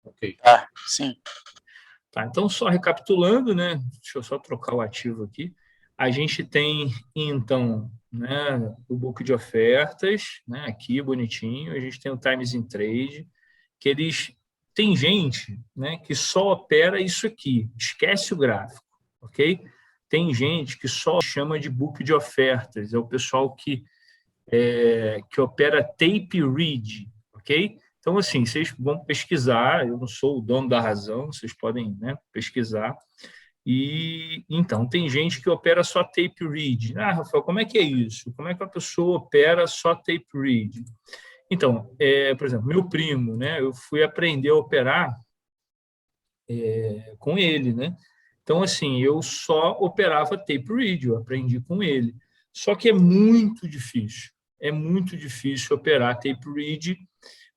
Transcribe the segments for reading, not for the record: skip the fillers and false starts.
Ok. Tá, sim. Tá, então, só recapitulando, né? Deixa eu só trocar o ativo aqui. A gente tem, então, né, o book de ofertas, né, aqui bonitinho. A gente tem o Times in Trade, que eles... Tem gente, né, que só opera isso aqui, esquece o gráfico, ok? Tem gente que só chama de book de ofertas, é o pessoal que opera tape read, ok? Então, assim, vocês vão pesquisar, eu não sou o dono da razão, vocês podem, né, pesquisar. E então, tem gente que opera só tape read. Ah, Rafael, como é que é isso? Como é que a pessoa opera só tape read? Então, por exemplo, meu primo, né, eu fui aprender a operar com ele, né? Então, assim, eu só operava tape read, eu aprendi com ele. Só que é muito difícil operar tape read,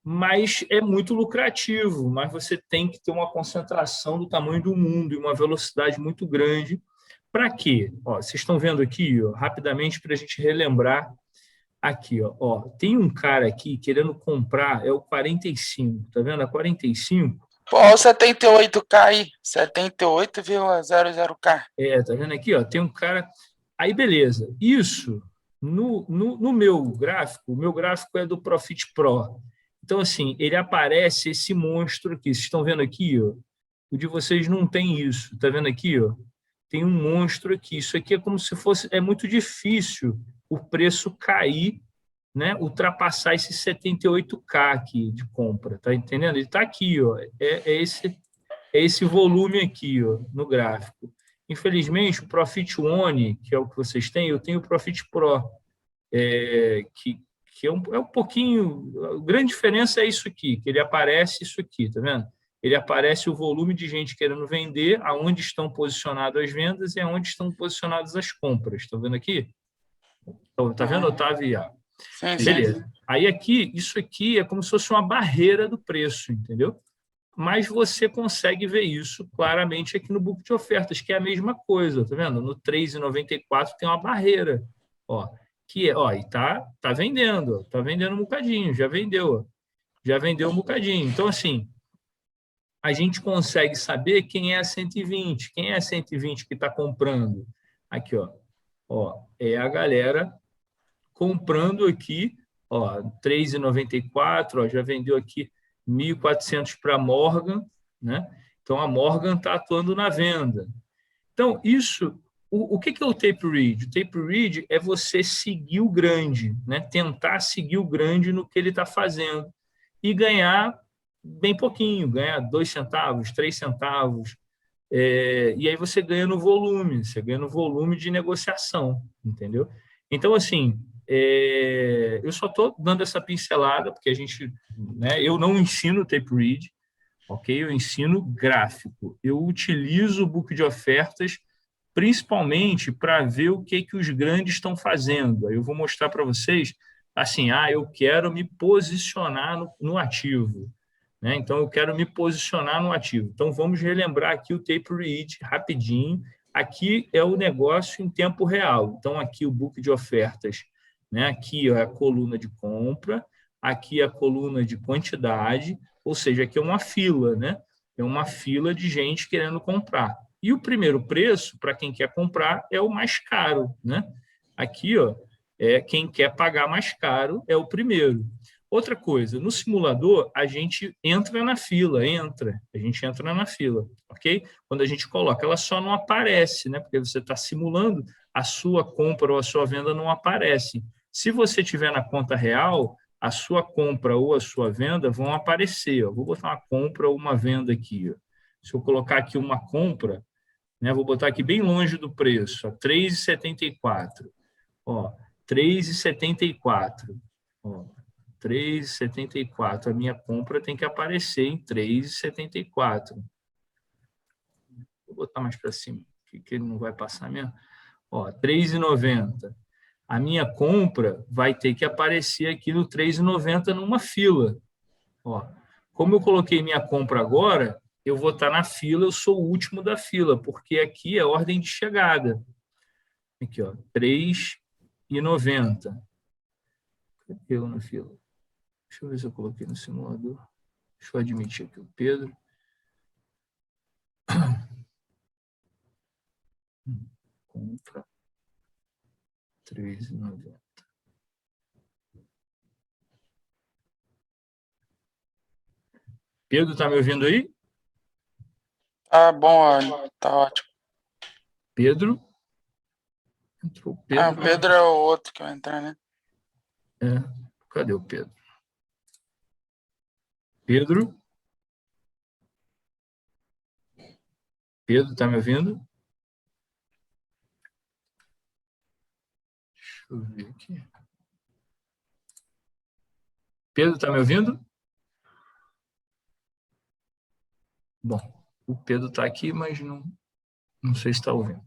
mas é muito lucrativo, mas você tem que ter uma concentração do tamanho do mundo e uma velocidade muito grande. Para quê? Ó, vocês estão vendo aqui, ó, rapidamente, para a gente relembrar aqui, ó, tem um cara aqui querendo comprar, é o 45, tá vendo? A 45. Pô, olha o 78K aí, 78,00K. Tá vendo aqui, ó? Tem um cara. Aí, beleza. Isso, no meu gráfico, o meu gráfico é do Profit Pro. Então, assim, ele aparece esse monstro aqui. Vocês estão vendo aqui, ó? O de vocês não tem isso. Tá vendo aqui, ó? Tem um monstro aqui. Isso aqui é como se fosse. É muito difícil o preço cair, né? Ultrapassar esse 78K aqui de compra. Tá entendendo? Ele está aqui, ó. É esse volume aqui, ó, no gráfico. Infelizmente, o Profit One, que é o que vocês têm, eu tenho o Profit Pro, que é um pouquinho... A grande diferença é isso aqui, que ele aparece isso aqui, tá vendo? Ele aparece o volume de gente querendo vender, aonde estão posicionadas as vendas e aonde estão posicionadas as compras. Estão vendo aqui? Tá vendo, Otávio? Sim, sim. Beleza. Aí aqui, isso aqui é como se fosse uma barreira do preço, entendeu? Mas você consegue ver isso claramente aqui no book de ofertas, que é a mesma coisa, tá vendo? No 3,94 tem uma barreira, ó, que é, ó, e tá vendendo, tá vendendo um bocadinho, já vendeu um bocadinho. Então, assim, a gente consegue saber quem é a 120, quem é a 120 que está comprando. Aqui, ó, é a galera comprando aqui, ó, 3,94, ó, já vendeu aqui 1.400 para a Morgan, né? Então a Morgan está atuando na venda. Então isso, o que é o tape read? O tape read é você seguir o grande, né? Tentar seguir o grande no que ele está fazendo e ganhar bem pouquinho, ganhar 2 centavos, 3 centavos, e aí você ganha no volume, você ganha no volume de negociação, entendeu? Então, assim, eu só estou dando essa pincelada, porque a gente, né, eu não ensino tape read, ok? Eu ensino gráfico. Eu utilizo o book de ofertas principalmente para ver o que os grandes estão fazendo. Aí eu vou mostrar para vocês, assim, eu quero me posicionar no ativo, né? Então, eu quero me posicionar no ativo. Então, vamos relembrar aqui o tape read rapidinho. Aqui é o negócio em tempo real. Então, aqui o book de ofertas, né? Aqui é a coluna de compra, aqui é a coluna de quantidade, ou seja, aqui é uma fila, né? É uma fila de gente querendo comprar. E o primeiro preço, para quem quer comprar, é o mais caro, né? Aqui, ó, quem quer pagar mais caro é o primeiro. Outra coisa, no simulador, a gente entra na fila, a gente entra na fila, ok? Quando a gente coloca, ela só não aparece, né? Porque você está simulando, a sua compra ou a sua venda não aparece. Se você tiver na conta real, a sua compra ou a sua venda vão aparecer. Ó. Vou botar uma compra ou uma venda aqui. Ó. Se eu colocar aqui uma compra, né? Vou botar aqui bem longe do preço, R$ 3,74. Ó, 3,74. Ó, 3,74. A minha compra tem que aparecer em 3,74. Vou botar mais para cima, que ele não vai passar mesmo. Ó, 3,90. A minha compra vai ter que aparecer aqui no 3,90 numa fila. Ó, como eu coloquei minha compra agora, eu vou estar na fila, eu sou o último da fila, porque aqui é ordem de chegada. Aqui, ó, 3,90. Cadê eu na fila? Deixa eu ver se eu coloquei no simulador. Deixa eu admitir aqui o Pedro. Compra 3,90. Pedro, tá me ouvindo aí? Tá bom, tá ótimo. Pedro? Entrou o Pedro. Ah, o Pedro é o outro que vai entrar, né? Cadê o Pedro? Pedro? Pedro, tá me ouvindo? Deixa eu ver aqui. Pedro, tá me ouvindo? Bom, o Pedro está aqui, mas não sei se está ouvindo.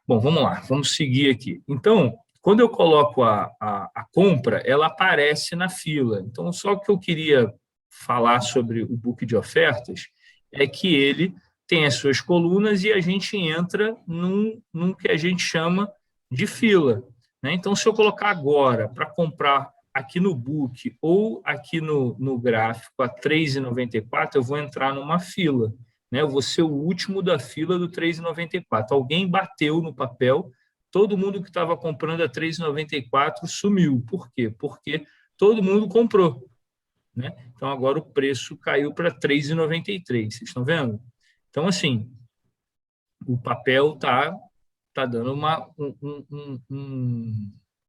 Bom, vamos lá, vamos seguir aqui. Então, quando eu coloco a compra, ela aparece na fila. Então, só o que eu queria falar sobre o book de ofertas é que ele tem as suas colunas e a gente entra num que a gente chama de fila, né? Então, se eu colocar agora para comprar aqui no book ou aqui no gráfico a R$ 3,94, eu vou entrar numa fila, né? Eu vou ser o último da fila do 3,94. Alguém bateu no papel, todo mundo que estava comprando a 3,94 sumiu. Por quê? Porque todo mundo comprou, né? Então, agora o preço caiu para 3,93. Vocês estão vendo? Então, assim, o papel está dando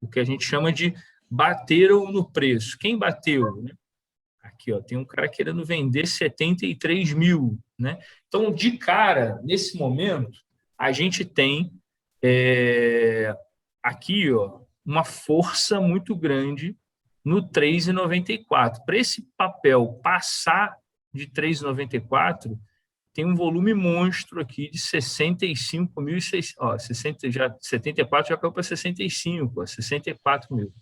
o que a gente chama de bateram no preço. Quem bateu? Né? Aqui, ó, tem um cara querendo vender 73 mil. Né? Então, de cara, nesse momento, a gente tem aqui ó, uma força muito grande no 3,94. Para esse papel passar de 3,94, tem um volume monstro aqui de 65.600, já 74 já caiu para 65, 64 mil.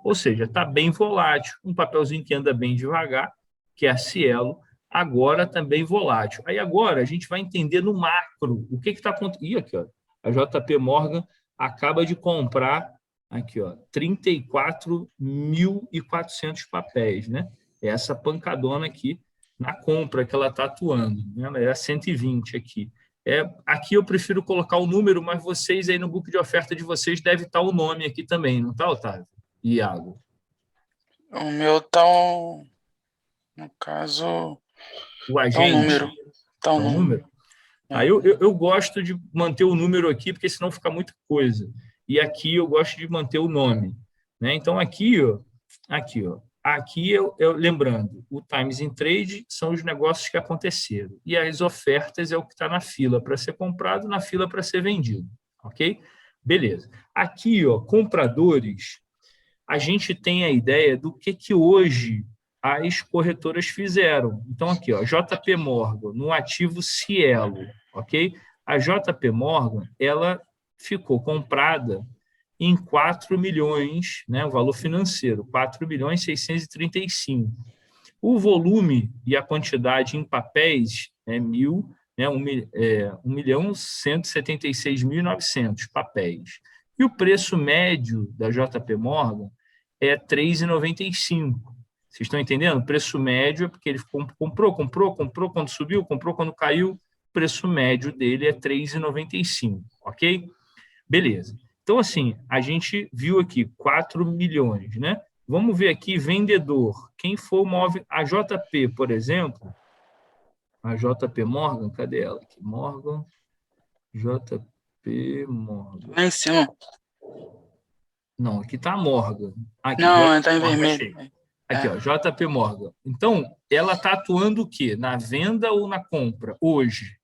Ou seja, está bem volátil. Um papelzinho que anda bem devagar, que é a Cielo, agora também volátil. Aí agora a gente vai entender no macro o que está acontecendo. Ih, aqui, ó, a JP Morgan acaba de comprar aqui, ó, 34.400 papéis, né? Essa pancadona aqui na compra que ela está atuando, né? É a 120 aqui. Aqui eu prefiro colocar o número, mas vocês aí no book de oferta de vocês deve estar o nome aqui também, não está, Otávio? Iago. O meu tá no caso, O agente. tá um número. Tá um número? Aí eu gosto de manter o número aqui, porque senão fica muita coisa. E aqui eu gosto de manter o nome. Né? Então, aqui, ó, aqui lembrando, o Times in Trade são os negócios que aconteceram. E as ofertas é o que está na fila para ser comprado, na fila para ser vendido. Ok? Beleza. Aqui, ó, compradores, a gente tem a ideia do que hoje as corretoras fizeram. Então, aqui, ó, JP Morgan, no ativo Cielo, ok? A JP Morgan, ela ficou comprada em 4 milhões, né, o valor financeiro, 4.635. O volume e a quantidade em papéis é 1.176.900 papéis. E o preço médio da JP Morgan é 3,95. Vocês estão entendendo? O preço médio é porque ele comprou quando subiu, comprou quando caiu, o preço médio dele é 3,95, ok? Beleza. Então, assim, a gente viu aqui 4 milhões, né? Vamos ver aqui, vendedor. Quem for move a JP, por exemplo, a JP Morgan, cadê ela aqui? Morgan, JP Morgan. Lá em cima. Não, aqui está a Morgan. Aqui, não, está em vermelho. Aqui, ó, JP Morgan. Então, ela está atuando o quê? Na venda ou na compra? Hoje.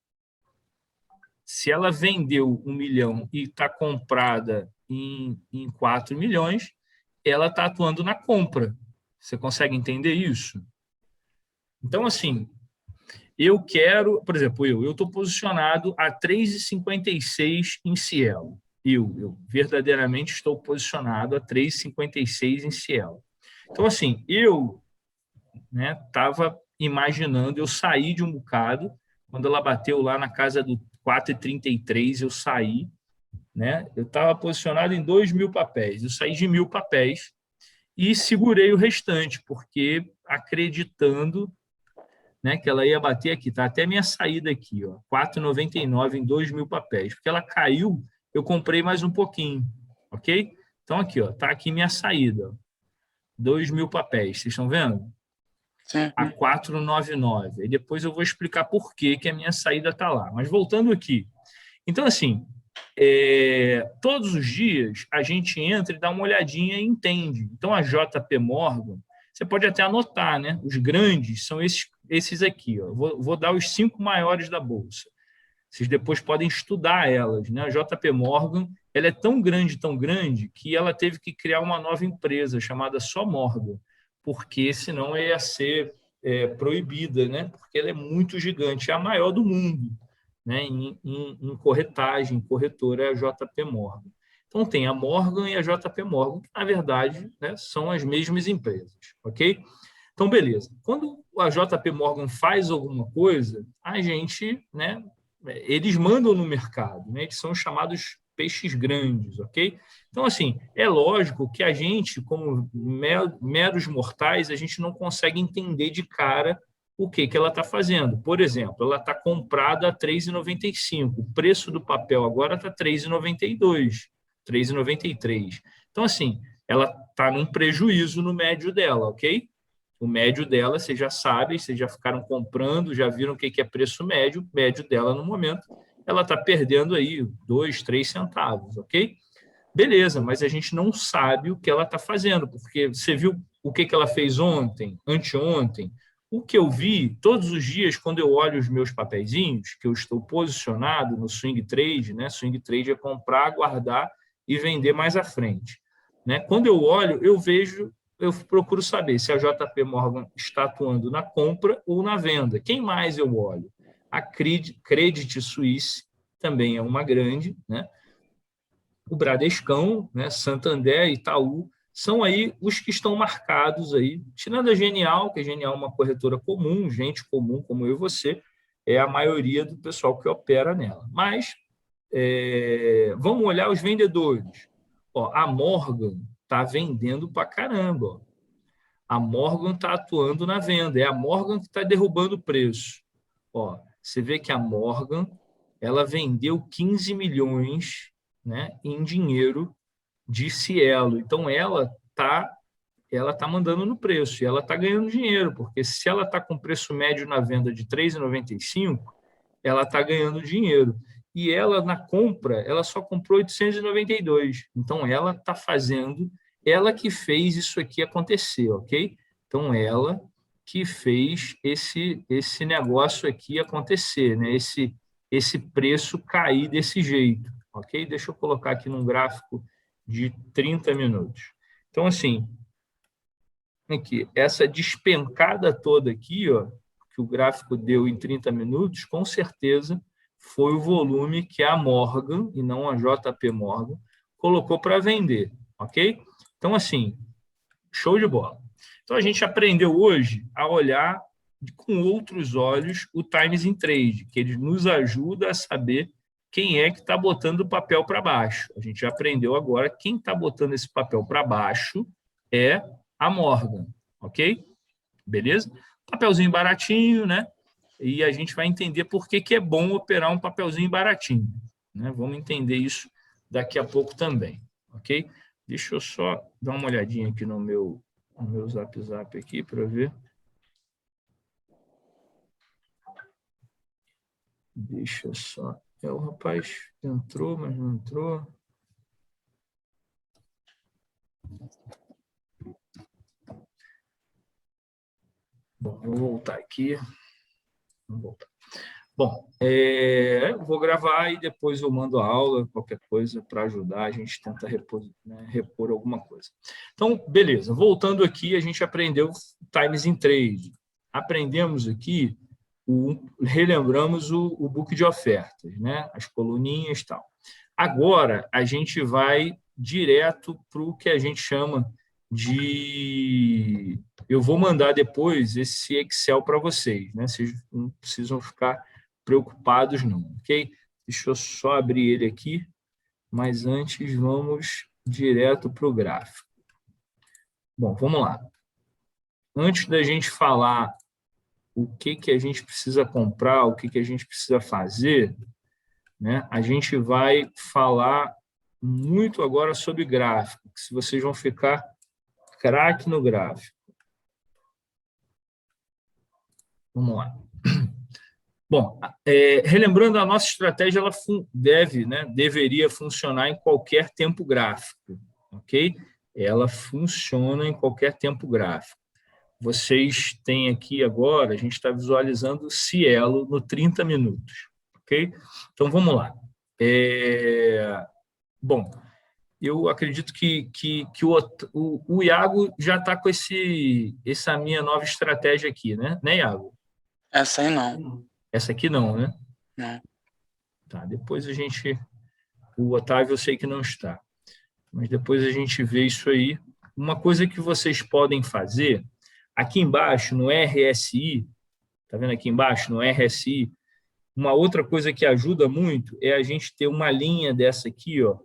Se ela vendeu 1 milhão e está comprada em 4 milhões, ela está atuando na compra. Você consegue entender isso? Então, assim, eu quero, por exemplo, eu estou posicionado a 3,56 em Cielo. Eu verdadeiramente estou posicionado a 3,56 em Cielo. Então, assim, eu estava imaginando, eu saí de um bocado, quando ela bateu lá na casa do 4,33, eu saí, né? Eu estava posicionado em 2.000 papéis, eu saí de 1.000 papéis e segurei o restante, porque acreditando né, que ela ia bater aqui, tá até minha saída aqui, ó, 4,99 em 2.000 papéis, porque ela caiu, eu comprei mais um pouquinho, ok? Então aqui, ó, tá aqui minha saída, ó, 2.000 papéis, vocês estão vendo? Sim. A 4,99. E depois eu vou explicar por que a minha saída está lá. Mas voltando aqui. Então, assim, todos os dias a gente entra e dá uma olhadinha e entende. Então, a JP Morgan, você pode até anotar, né? Os grandes são esses aqui. Ó. Vou dar os 5 maiores da Bolsa. Vocês depois podem estudar elas. Né? A JP Morgan ela é tão grande, que ela teve que criar uma nova empresa chamada só Morgan, porque senão ia ser proibida, né? Porque ela é muito gigante, é a maior do mundo, né? Em corretagem, corretora, é a JP Morgan. Então, tem a Morgan e a JP Morgan, que, na verdade, né, são as mesmas empresas, ok? Então, beleza. Quando a JP Morgan faz alguma coisa, a gente, né, eles mandam no mercado, né? Eles são chamados peixes grandes, ok? Então, assim, é lógico que a gente, como meros mortais, a gente não consegue entender de cara o que ela está fazendo. Por exemplo, ela está comprada a R$ 3,95. O preço do papel agora está R$ 3,92, R$ 3,93. Então, assim, ela está num prejuízo no médio dela, ok? O médio dela, vocês já sabem, vocês já ficaram comprando, já viram o que é preço médio. O médio dela, no momento, ela está perdendo aí 2, 3 centavos, ok? Beleza, mas a gente não sabe o que ela está fazendo, porque você viu o que ela fez ontem, anteontem. O que eu vi, todos os dias, quando eu olho os meus papeizinhos, que eu estou posicionado no swing trade, né? Swing trade é comprar, guardar e vender mais à frente. Né? Quando eu olho, eu procuro saber se a JP Morgan está atuando na compra ou na venda. Quem mais eu olho? A Credit Suisse também é uma grande, né? O Bradescão, né? Santander, Itaú, são aí os que estão marcados aí, tirando a Genial, que a Genial é uma corretora comum, gente comum como eu e você, é a maioria do pessoal que opera nela. Mas vamos olhar os vendedores. Ó, a Morgan está vendendo para caramba. Ó. A Morgan está atuando na venda. É a Morgan que está derrubando o preço. Ó, você vê que a Morgan ela vendeu 15 milhões, né, em dinheiro de Cielo. Então, ela tá mandando no preço e ela está ganhando dinheiro, porque se ela está com preço médio na venda de R$ 3,95, ela está ganhando dinheiro. E ela, na compra, ela só comprou 892. Então, ela está fazendo, ela que fez isso aqui acontecer, ok? Então, ela que fez esse negócio aqui acontecer, né? Esse preço cair desse jeito, ok? Deixa eu colocar aqui num gráfico de 30 minutos. Então, assim, aqui, essa despencada toda aqui, ó, que o gráfico deu em 30 minutos, com certeza foi o volume que a Morgan, e não a JP Morgan, colocou para vender, ok? Então, assim, show de bola. Então, a gente aprendeu hoje a olhar com outros olhos o Times in Trade, que ele nos ajuda a saber quem é que está botando o papel para baixo. A gente já aprendeu agora quem está botando esse papel para baixo é a Morgan, ok? Beleza? Papelzinho baratinho, né? E a gente vai entender por que é bom operar um papelzinho baratinho. Né? Vamos entender isso daqui a pouco também, ok? Deixa eu só dar uma olhadinha aqui no meu Zap aqui para ver. Deixa eu só... o rapaz entrou, mas não entrou. Bom, vou voltar aqui. Vamos voltar. Bom, vou gravar e depois eu mando a aula, qualquer coisa, para ajudar, a gente tenta repor alguma coisa. Então, beleza, voltando aqui, a gente aprendeu Times in Trade. Aprendemos aqui, relembramos o book de ofertas, né? As coluninhas e tal. Agora, a gente vai direto para o que a gente chama de... Eu vou mandar depois esse Excel para vocês, né? Vocês não precisam ficar preocupados, não, ok? Deixa eu só abrir ele aqui, mas antes vamos direto para o gráfico. Bom, vamos lá. Antes da gente falar o que a gente precisa comprar, o que a gente precisa fazer, né? A gente vai falar muito agora sobre gráfico, se vocês vão ficar craque no gráfico. Vamos lá. Bom, relembrando, a nossa estratégia ela deveria funcionar em qualquer tempo gráfico, ok? Ela funciona em qualquer tempo gráfico. Vocês têm aqui agora, a gente está visualizando o Cielo no 30 minutos, ok? Então, vamos lá. Bom, eu acredito que o Iago já está com essa minha nova estratégia aqui, né, Iago? Essa aí não. Essa aqui não, né? Não. Tá, depois a gente... O Otávio eu sei que não está, mas depois a gente vê isso aí. Uma coisa que vocês podem fazer, aqui embaixo, no RSI, tá vendo aqui embaixo, no RSI, uma outra coisa que ajuda muito é a gente ter uma linha dessa aqui, ó,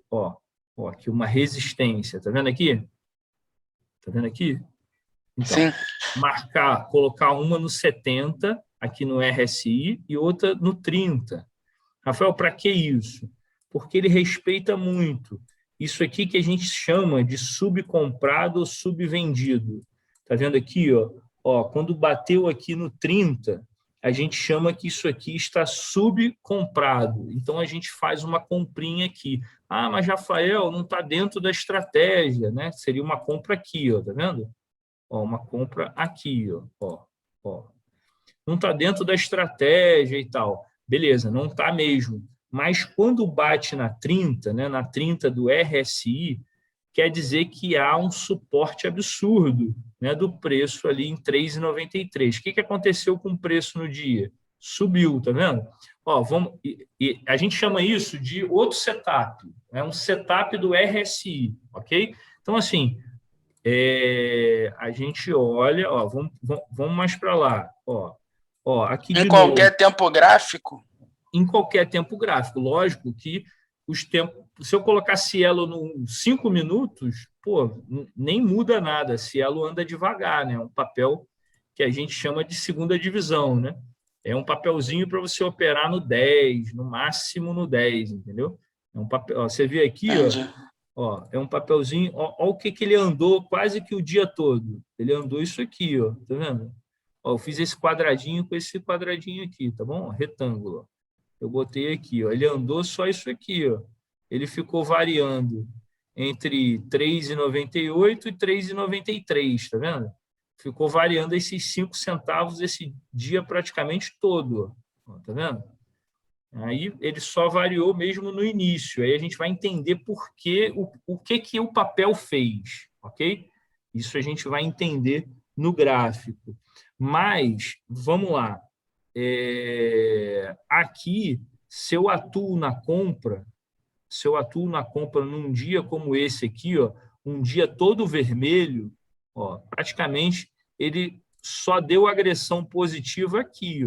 aqui uma resistência, tá vendo aqui? Tá vendo aqui? Então, sim, colocar uma no 70, aqui no RSI, e outra no 30. Rafael, para que isso? Porque ele respeita muito isso aqui que a gente chama de subcomprado ou subvendido. Está vendo aqui? Quando bateu aqui no 30, a gente chama que isso aqui está subcomprado. Então, a gente faz uma comprinha aqui. Ah, mas, Rafael, não está dentro da estratégia, né? Seria uma compra aqui, tá vendo? Uma compra aqui, ó. Não está dentro da estratégia e tal. Beleza, não está mesmo. Mas quando bate na 30, né, na 30 do RSI, quer dizer que há um suporte absurdo, né, do preço ali em 3,93. O que aconteceu com o preço no dia? Subiu, tá vendo? A gente chama isso de outro setup, é um setup do RSI, ok? Então, assim, a gente olha, vamos mais para lá, aqui de em qualquer tempo gráfico? Em qualquer tempo gráfico. Lógico que os tempos... Se eu colocar Cielo no 5 minutos, nem muda nada. Cielo anda devagar, né? É um papel que a gente chama de segunda divisão, né? É um papelzinho para você operar no 10, no máximo no 10, entendeu? É um papel... Você vê aqui, é um papelzinho... Olha o que ele andou quase que o dia todo. Ele andou isso aqui, tá vendo? Eu fiz esse quadradinho com esse quadradinho aqui, tá bom? Retângulo. Eu botei aqui, ele andou só isso aqui, ele ficou variando entre 3,98 e 3,93, tá vendo? Ficou variando esses 5 centavos esse dia praticamente todo, tá vendo? Aí ele só variou mesmo no início, aí a gente vai entender por que, o que o papel fez, ok? Isso a gente vai entender no gráfico. Mas, vamos lá, aqui, se eu atuo na compra num dia como esse aqui, um dia todo vermelho, praticamente ele só deu agressão positiva aqui.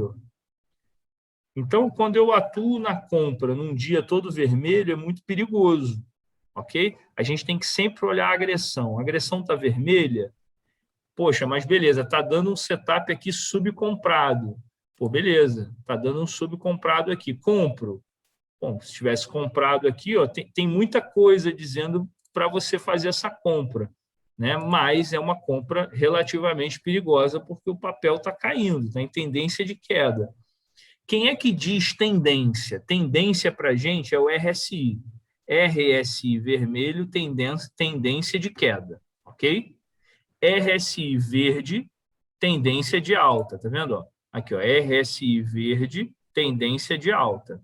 Então, quando eu atuo na compra num dia todo vermelho, é muito perigoso, ok? A gente tem que sempre olhar a agressão. A agressão está vermelha? Poxa, mas beleza, está dando um setup aqui subcomprado. Beleza, está dando um subcomprado aqui. Compro. Bom, se tivesse comprado aqui, tem muita coisa dizendo para você fazer essa compra, né? Mas é uma compra relativamente perigosa porque o papel está caindo, está em tendência de queda. Quem é que diz tendência? Tendência para a gente é o RSI. RSI vermelho, tendência de queda, ok? RSI verde, tendência de alta, tá vendo? Aqui, RSI verde, tendência de alta.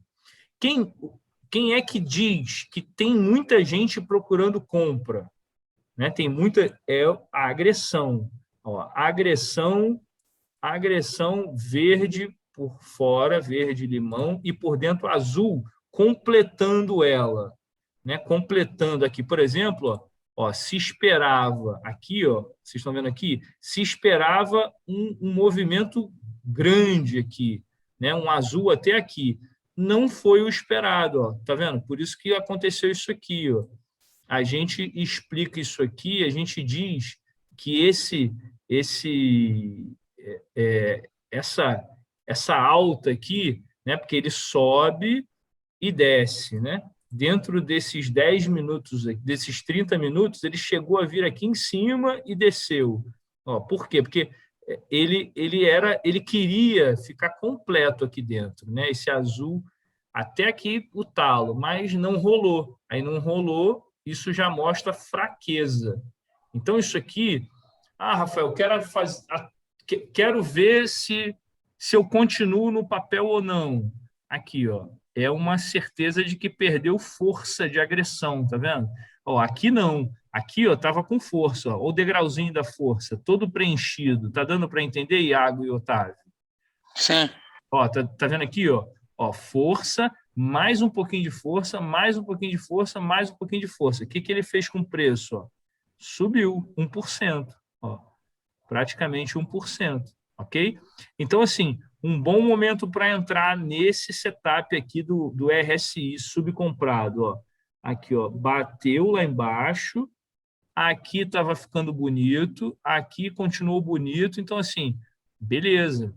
Quem é que diz que tem muita gente procurando compra? Né? Tem muita... É a agressão. Agressão verde por fora, verde-limão, e por dentro azul, completando ela. Né? Completando aqui, por exemplo, se esperava aqui, vocês estão vendo aqui, se esperava um movimento grande aqui, né? Um azul até aqui. Não foi o esperado, tá vendo? Por isso que aconteceu isso aqui, A gente explica isso aqui, a gente diz que essa alta aqui, né? Porque ele sobe e desce, né? Dentro desses 10 minutos, desses 30 minutos, ele chegou a vir aqui em cima e desceu. Ó, por quê? Porque ele queria ficar completo aqui dentro, né? Esse azul até aqui o talo, mas não rolou. Aí não rolou, isso já mostra fraqueza. Então isso aqui, Rafael, quero ver se eu continuo no papel ou não. Aqui, ó, é uma certeza de que perdeu força de agressão, tá vendo? Ó, aqui não. Aqui, ó, tava com força, ó, o degrauzinho da força, todo preenchido. Tá dando para entender, Iago e Otávio? Sim. Ó, tá vendo aqui, ó? Ó, força, mais um pouquinho de força, mais um pouquinho de força, mais um pouquinho de força. O que ele fez com o preço? Ó? Subiu 1%, ó, praticamente 1%, ok? Então, assim, um bom momento para entrar nesse setup aqui do RSI subcomprado, ó. Aqui, ó, bateu lá embaixo, aqui estava ficando bonito, aqui continuou bonito, então, assim, beleza.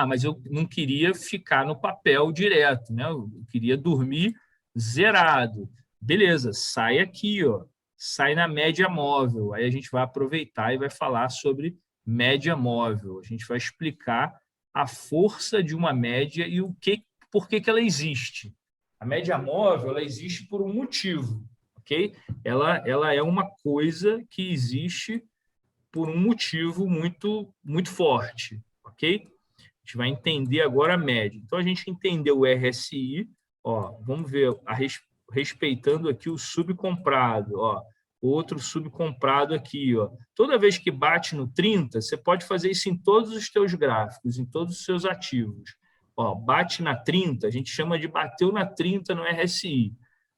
Mas eu não queria ficar no papel direto, né? Eu queria dormir zerado. Beleza, sai aqui, ó. Sai na média móvel. Aí a gente vai aproveitar e vai falar sobre média móvel. A gente vai explicar a força de uma média e por que ela existe. A média móvel, ela existe por um motivo, ok? Ela é uma coisa que existe por um motivo muito, muito forte, ok? A gente vai entender agora a média. Então, a gente entendeu o RSI, ó, vamos ver, respeitando aqui o subcomprado, ó, outro subcomprado aqui, ó. Toda vez que bate no 30, você pode fazer isso em todos os teus gráficos, em todos os seus ativos. Ó, bate na 30, a gente chama de bateu na 30 no RSI.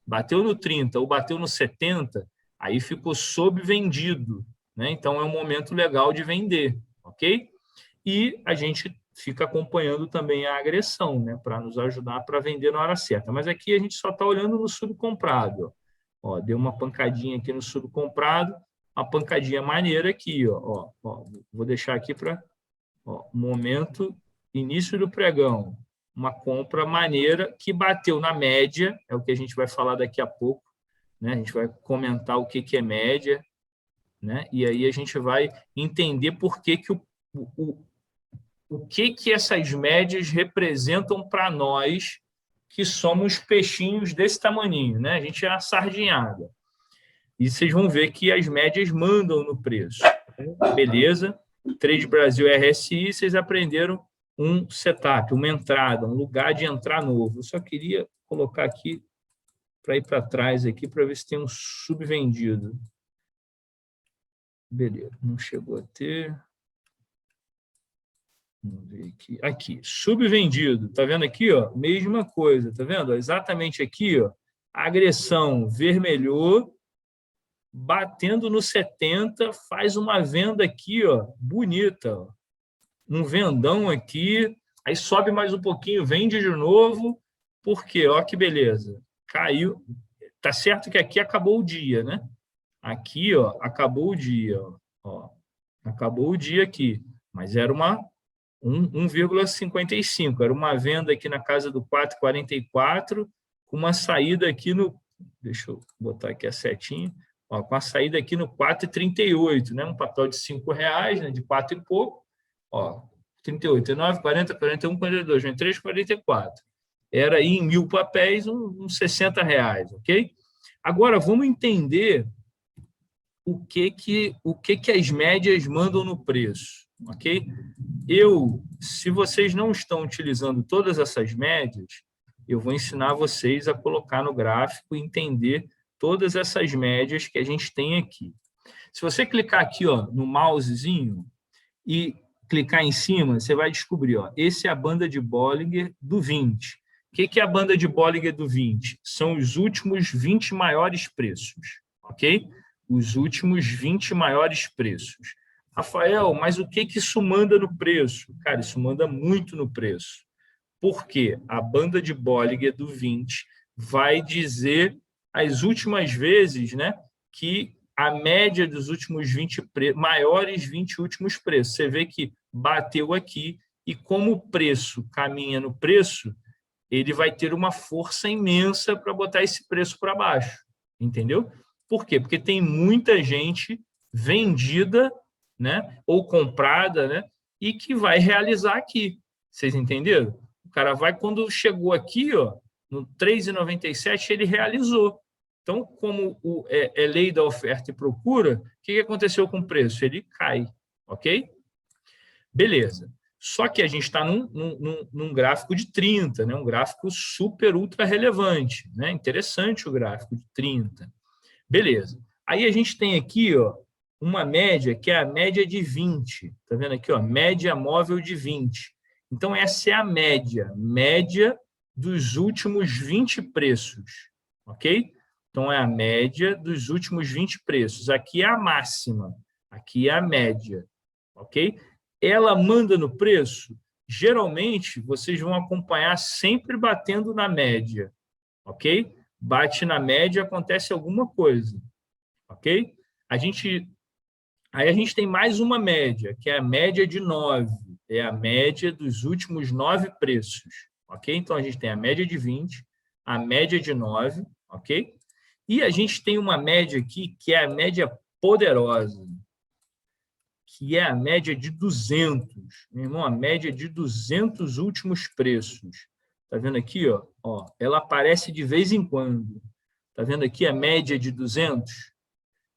Bateu no 30 ou bateu no 70, aí ficou sobrevendido, né? Então, é um momento legal de vender, ok? E a gente fica acompanhando também a agressão, né, para nos ajudar para vender na hora certa. Mas aqui a gente só está olhando no subcomprado. Ó, deu uma pancadinha aqui no subcomprado, uma pancadinha maneira aqui. Ó, vou deixar aqui para momento, início do pregão. Uma compra maneira que bateu na média, é o que a gente vai falar daqui a pouco. Né? A gente vai comentar o que é média, né? E aí a gente vai entender por que o que essas médias representam para nós que somos peixinhos desse tamaninho, né? A gente é uma sardinhada. E vocês vão ver que as médias mandam no preço. Beleza? Trade Brasil RSI, vocês aprenderam um setup, uma entrada, um lugar de entrar novo. Eu só queria colocar aqui para ir para trás aqui para ver se tem um subvendido. Beleza, não chegou a ter. Vamos ver aqui. Aqui, subvendido. Tá vendo aqui, ó? Mesma coisa, tá vendo? Exatamente aqui, ó. Agressão vermelhou, batendo no 70, faz uma venda aqui, ó, bonita, ó. Um vendão aqui, aí sobe mais um pouquinho, vende de novo. Por quê? Ó que beleza. Caiu. Tá certo que aqui acabou o dia, né? Aqui, ó, acabou o dia, ó. Acabou o dia aqui, mas era uma 1,55. Era uma venda aqui na casa do 4,44, com uma saída aqui no... Deixa eu botar aqui a setinha. Ó, com a saída aqui no 4,38, né? Um papel de R$5, né? De 4 e pouco. Ó, 38, 39, 40, 41, 42, 23, 44. Era aí em 1.000 papéis, uns R$60, ok? Agora, vamos entender o que as médias mandam no preço, ok? Se vocês não estão utilizando todas essas médias, eu vou ensinar vocês a colocar no gráfico e entender todas essas médias que a gente tem aqui. Se você clicar aqui, ó, no mousezinho e clicar em cima, você vai descobrir, ó, esse é a banda de Bollinger do 20. O que é a banda de Bollinger do 20? São os últimos 20 maiores preços, ok? Os últimos 20 maiores preços. Rafael, mas o que isso manda no preço? Cara, isso manda muito no preço. Por quê? A banda de Bollinger do 20 vai dizer as últimas vezes, né, que a média dos últimos 20 maiores 20 últimos preços. Você vê que bateu aqui, e como o preço caminha no preço, ele vai ter uma força imensa para botar esse preço para baixo, entendeu? Por quê? Porque tem muita gente vendida, né, ou comprada, né, e que vai realizar aqui. Vocês entenderam? O cara vai, quando chegou aqui, ó, no 3,97, ele realizou. Então, como é lei da oferta e procura, o que aconteceu com o preço? Ele cai, ok? Beleza. Só que a gente está num gráfico de 30, né? Um gráfico super, ultra relevante. Né? Interessante o gráfico de 30. Beleza. Aí a gente tem aqui, ó, uma média que é a média de 20. Está vendo aqui? Ó, média móvel de 20. Então, essa é a média dos últimos 20 preços. Ok? Então, é a média dos últimos 20 preços. Aqui é a máxima. Aqui é a média. Ok? Ela manda no preço? Geralmente, vocês vão acompanhar sempre batendo na média. Ok? Bate na média, acontece alguma coisa. Ok? Aí a gente tem mais uma média, que é a média de 9. É a média dos últimos 9 preços. Ok? Então, a gente tem a média de 20, a média de 9. Ok? E a gente tem uma média aqui, que é a média poderosa, que é a média de 200. Meu irmão, a média de 200 últimos preços. Está vendo aqui? Ó, ela aparece de vez em quando. Está vendo aqui a média de 200?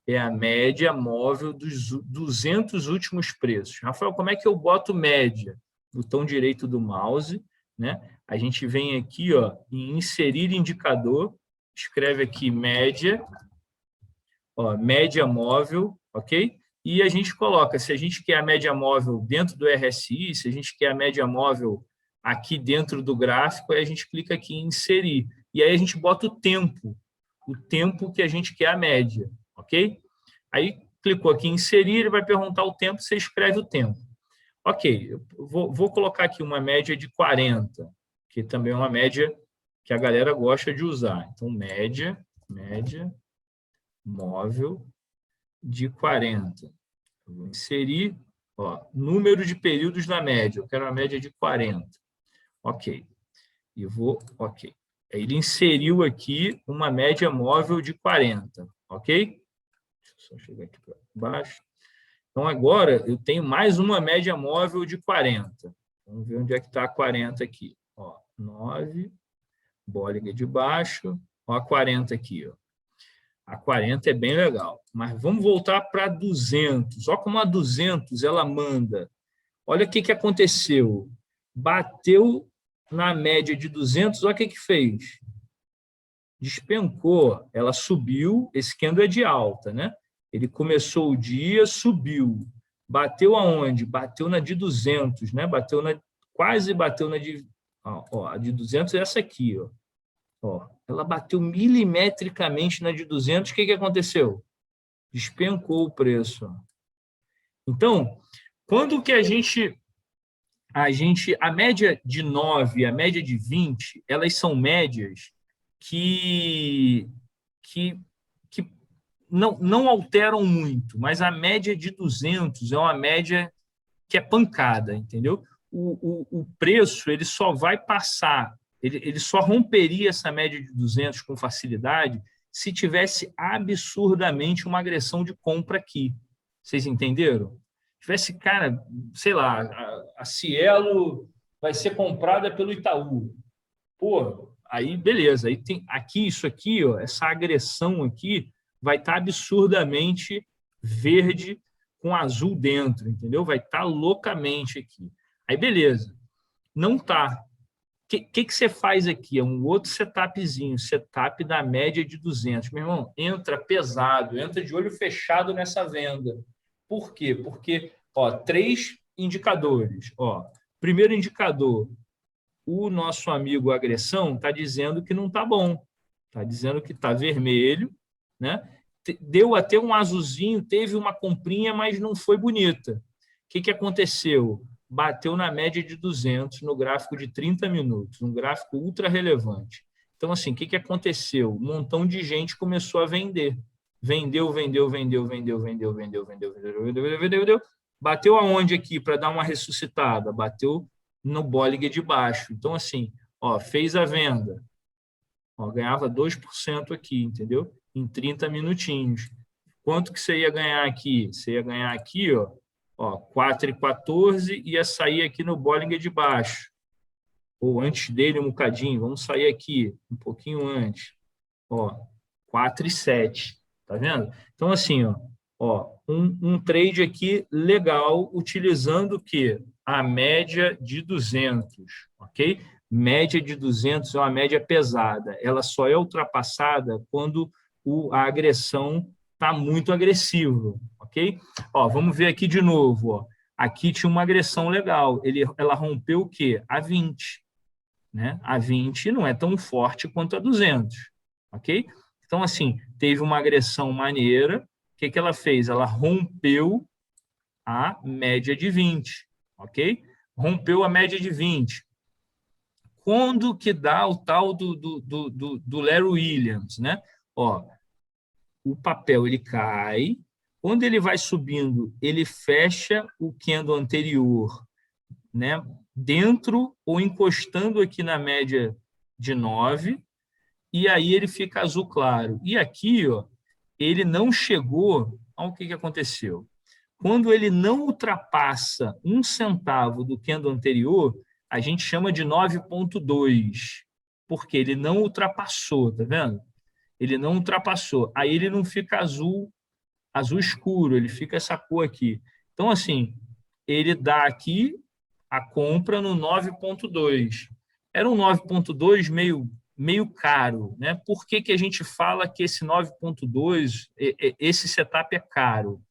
É a média móvel dos 200 últimos preços. Rafael, como é que eu boto média? Botão direito do mouse, né? A gente vem aqui, ó, em inserir indicador, escreve aqui média, ó, média móvel, ok? E a gente coloca, se a gente quer a média móvel dentro do RSI, se a gente quer a média móvel aqui dentro do gráfico, aí a gente clica aqui em inserir. E aí a gente bota o tempo que a gente quer a média, ok? Aí clicou aqui em inserir, ele vai perguntar o tempo, você escreve o tempo. Ok, eu vou colocar aqui uma média de 40, que também é uma média que a galera gosta de usar. Então, média móvel de 40. Eu vou inserir, ó, número de períodos na média. Eu quero uma média de 40. Ok. E ok. Ele inseriu aqui uma média móvel de 40. Ok? Deixa eu só chegar aqui para baixo. Então, agora, eu tenho mais uma média móvel de 40. Vamos ver onde é que está a 40 aqui. Ó, 9, bolinha de baixo. Ó, a 40 aqui, ó. A 40 é bem legal. Mas vamos voltar para 200. Olha como a 200 ela manda. Olha o que aconteceu. Bateu na média de 200, olha o que fez. Despencou. Ela subiu. Esse candle é de alta, né? Ele começou o dia, subiu. Bateu aonde? Bateu na de 200, né? Quase bateu na de... Ó, a de 200 é essa aqui, ó. Ó, ela bateu milimetricamente na de 200, o que aconteceu? Despencou o preço. Então, quando que a média de 9 e a média de 20, elas são médias que não alteram muito, mas a média de 200 é uma média que é pancada, entendeu? O preço ele só vai passar, ele só romperia essa média de 200 com facilidade se tivesse absurdamente uma agressão de compra aqui. Vocês entenderam? Tivesse, cara, sei lá, a Cielo vai ser comprada pelo Itaú. Pô, aí beleza. Aí tem aqui, isso aqui, ó, essa agressão aqui vai estar absurdamente verde com azul dentro, entendeu? Vai estar loucamente aqui. Aí, beleza. Não está. O que você faz aqui? É um outro setupzinho, setup da média de 200. Meu irmão, entra pesado, entra de olho fechado nessa venda. Por quê? Porque, ó, 3 indicadores. Ó, primeiro indicador, o nosso amigo agressão está dizendo que não está bom. Está dizendo que está vermelho, né? Deu até um azulzinho, teve uma comprinha, mas não foi bonita. O que aconteceu? Bateu na média de 200 no gráfico de 30 minutos, um gráfico ultra relevante. Então, assim, o que aconteceu? Um montão de gente começou a vender. vendeu, vendeu, vendeu, vendeu, vendeu, vendeu, vendeu, vendeu, vendeu, vendeu, vendeu, vendeu. Bateu aonde aqui para dar uma ressuscitada? Bateu no Bollinger de baixo. Então, assim, ó, fez a venda. Ó, ganhava 2% aqui, entendeu? Em 30 minutinhos. Quanto que você ia ganhar aqui? Você ia ganhar aqui, ó 4,14, ia sair aqui no Bollinger de baixo. Ou antes dele um bocadinho. Vamos sair aqui, um pouquinho antes. Ó, 4,7. Tá vendo? Então, assim, um trade aqui legal, utilizando o quê? A média de 200, ok? Média de 200 é uma média pesada. Ela só é ultrapassada quando a agressão está muito agressiva, ok? Ó, vamos ver aqui de novo. Ó. Aqui tinha uma agressão legal. Ela rompeu o quê? A 20. Né? A 20 não é tão forte quanto a 200, ok? Então, assim, teve uma agressão maneira. O que ela fez? Ela rompeu a média de 20, ok? Rompeu a média de 20. Quando que dá o tal do Larry Williams, né? Ó, o papel ele cai, quando ele vai subindo, ele fecha o candle anterior, né? Dentro ou encostando aqui na média de 9, e aí ele fica azul claro. E aqui, ó, ele não chegou ao que aconteceu. Quando ele não ultrapassa 1 centavo do candle anterior, a gente chama de 9,2, porque ele não ultrapassou, tá vendo? Ele não ultrapassou. Aí ele não fica azul escuro, ele fica essa cor aqui. Então, assim, ele dá aqui a compra no 9,2. Era um 9,2 meio caro, né? Por que a gente fala que esse 9,2, esse setup é caro?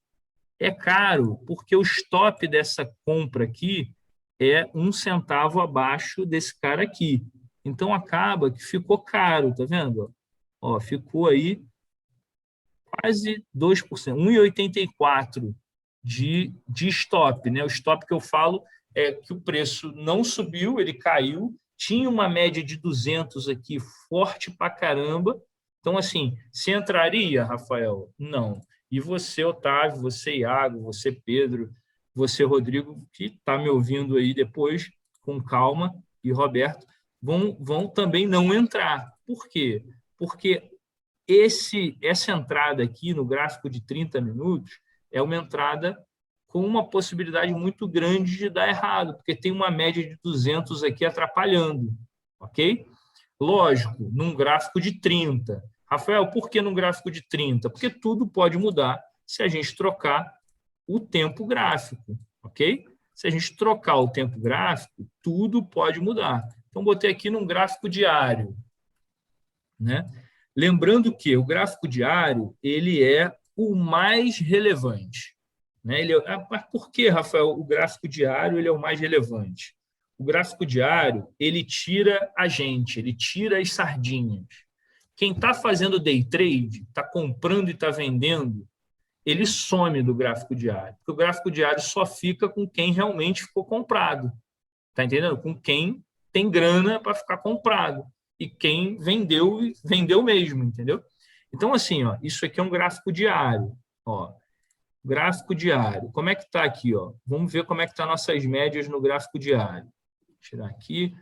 É caro porque o stop dessa compra aqui é 1 centavo abaixo desse cara aqui. Então, acaba que ficou caro, tá vendo? Ó, ficou aí quase 2%, 1,84 de stop, né? O stop que eu falo é que o preço não subiu, ele caiu, tinha uma média de 200 aqui, forte pra caramba. Então, assim, se entraria, Rafael? Não. E você, Otávio, você, Iago, você, Pedro, você, Rodrigo, que está me ouvindo aí depois, com calma, e Roberto, vão também não entrar. Por quê? Porque essa entrada aqui no gráfico de 30 minutos é uma entrada com uma possibilidade muito grande de dar errado, porque tem uma média de 200 aqui atrapalhando, ok? Lógico, num gráfico de 30. Rafael, por que num gráfico de 30? Porque tudo pode mudar se a gente trocar o tempo gráfico, ok? Se a gente trocar o tempo gráfico, tudo pode mudar. Então, botei aqui num gráfico diário, né? Lembrando que o gráfico diário ele é o mais relevante, né? Mas por que, Rafael, o gráfico diário ele é o mais relevante? O gráfico diário ele tira a gente, ele tira as sardinhas. Quem está fazendo day trade, está comprando e está vendendo, ele some do gráfico diário, porque o gráfico diário só fica com quem realmente ficou comprado, tá entendendo? Com quem tem grana para ficar comprado e quem vendeu mesmo, entendeu? Então, assim, ó, isso aqui é um gráfico diário. Ó, gráfico diário. Como é que está aqui? Ó? Vamos ver como é que estão nossas médias no gráfico diário. Vou tirar aqui.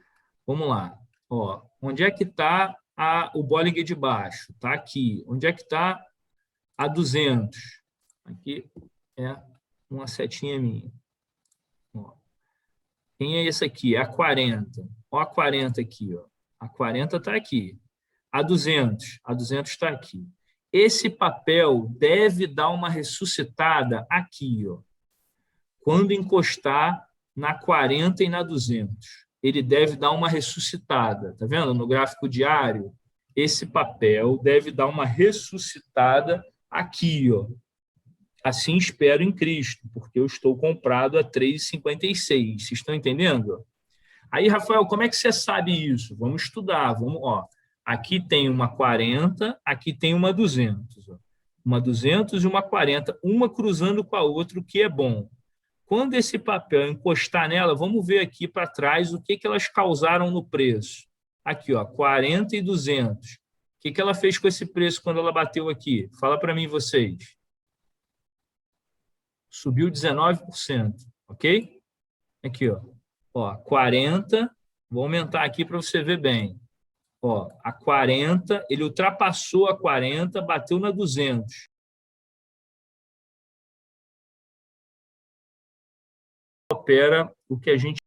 Vamos lá. Ó, onde é que está o Bollinger de baixo? Está aqui. Onde é que está a 200? Aqui é uma setinha minha. Ó. Quem é esse aqui? É a 40. Ó a 40 aqui. Ó. A 40 está aqui. A 200 está aqui. Esse papel deve dar uma ressuscitada aqui, ó. Quando encostar na 40 e na 200. Ele deve dar uma ressuscitada. Tá vendo? No gráfico diário, esse papel deve dar uma ressuscitada aqui, ó. Assim espero em Cristo, porque eu estou comprado a 3,56. Vocês estão entendendo? Aí, Rafael, como é que você sabe isso? Vamos estudar. Vamos, ó. Aqui tem uma 40, aqui tem uma 200. Ó. Uma 200 e uma 40, uma cruzando com a outra, o que é bom. Quando esse papel encostar nela, vamos ver aqui para trás o que elas causaram no preço. Aqui, ó, 40 e 200. O que ela fez com esse preço quando ela bateu aqui? Fala para mim, vocês. Subiu 19%, ok? Aqui, ó, 40, vou aumentar aqui para você ver bem. Ó, a 40, ele ultrapassou a 40, bateu na 200. Opera o que a gente